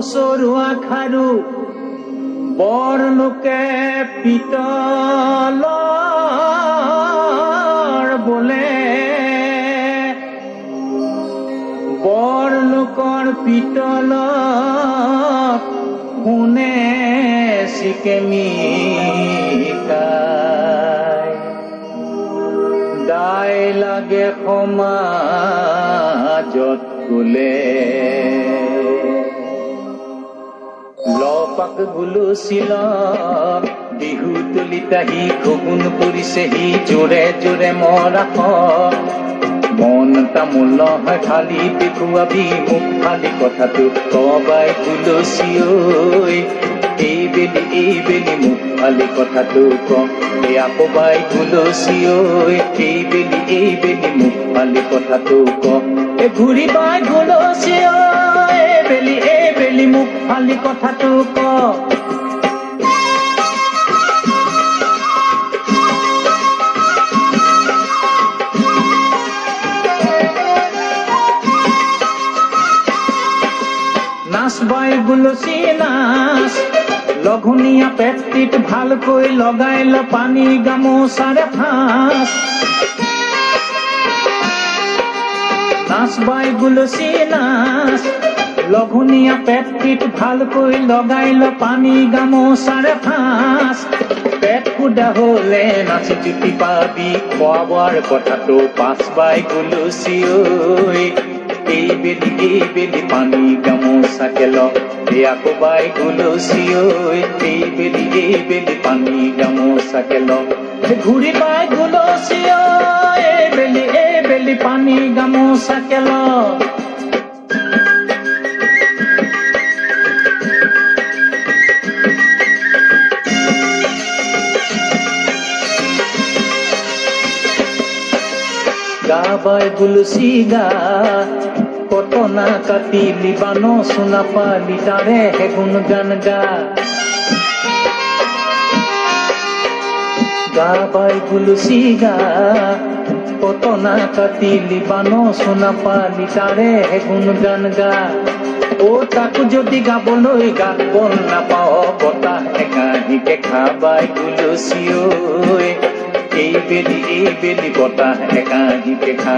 পচৰুৱা খাৰু বৰ লোকে পিতলৰ বোলে বৰ লোকৰ পিতলত কোনে চিকেমিকাই দাই লাগে সমাজত কোলে লপাক গুলুচিল বিহু তুলিতাহি খগুন পৰিছেহি জোৰে জোৰে মৰাশ মন তামোল হয় খালি দেখুৱাবি মোক খালি কথাটো কবাই তুলসী ঐ এই বেলি মোক খালি কথাটো ক কবাই তুলসী ঐ এই বেলি মোক খালি কথাটো ক ঘূৰি বাই তুলসী ঐ এই বেলি মোক খালি কথাটো ক নাচ বাই গুলচি নাচ লঘুনিয়া পেটটিত ভালকৈ লগাই ল পানী গামোচাৰে ফাঁচ নাচ বাই গুলচি নাচ লঘুনিয়া পেটটিত ভালকৈ লগাই ল পানী গামোচাৰে ফাঁচ পেট কুদা হলে নাচি জুতি পাবি খোৱা বোৱাৰ কথাটো পাঁচ বাই গুলচি ঐ এই বেলি পানী গামোচাকে ল কবাই গুলচী ঐ এই বেলি পানী গামোচাকে ল ঘূৰি পাই গুলচী ঐ এই বেলি পানী গামোচাকে ল গা বাই গুলচী গা কটনা কাটিলি বানো সোনা পালি তাৰে হেগুন গান গা গা বাই গুলচী গা কটনা কাটিলি বানো সোনা পালি তাৰে হেগুন গান গা ও তাকো যদি গাবলৈ গাত বল নাপাও বতাহ একাহিকে খাবাই গুলচী ঐ এই বেলি বতাহ একাহিকে খা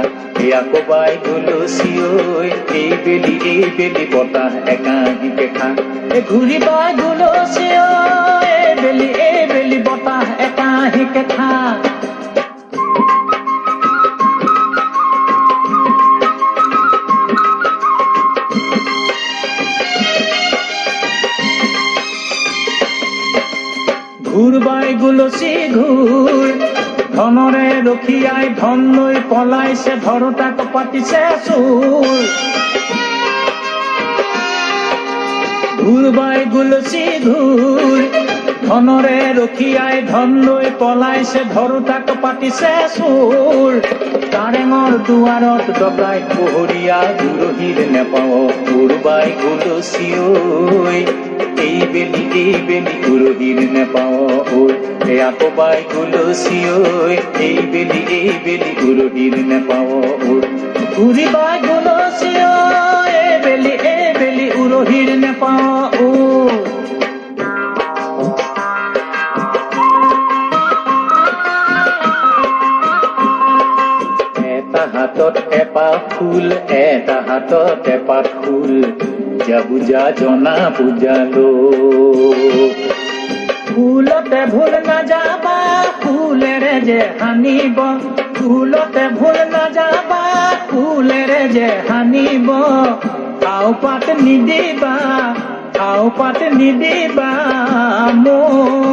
কবাই গুলচী ঐ এই বেলি বতাহ একাহিকে খা ঘূৰি বাই গুলচী ঐ এই বেলি বতাহ একাহিকে খা ঘূৰ বাই গুলচী ঘূৰ ধনৰে ৰখিয়াই ধন লৈ পলাইছে ধৰোতাক পাতিছে চোৰ ঘূৰ বাই গুলচী ঘূৰ ধনৰে ৰখিয়াই ধন লৈ পলাইছে ধৰোতাক পাতিছে চোৰ কাৰেঙৰ দুৱাৰত ডকাইত পহৰীয়া গুৰহীৰ নেপাও ঘূৰ বাই গুলচী ঐ এই বেলি গুৰহীৰ নেপাও কবাই গুলচী ঐ এই বেলি গুৰহীৰ নেপাও ঘূৰি বাই গুলচী ঐ এই বেলি উৰহীৰ নেপাও এটা হাতত এপাহ ফুল এটা হাতত এপাহ ফুল যা বুজা জনা বুজালো ফুলতে ভুল নাযাবা ফুলেৰে যে হানিব ফুলতে ভুল নাযাবা ফুলেৰে যে হানিব আও পাত নিদিবা মোৰ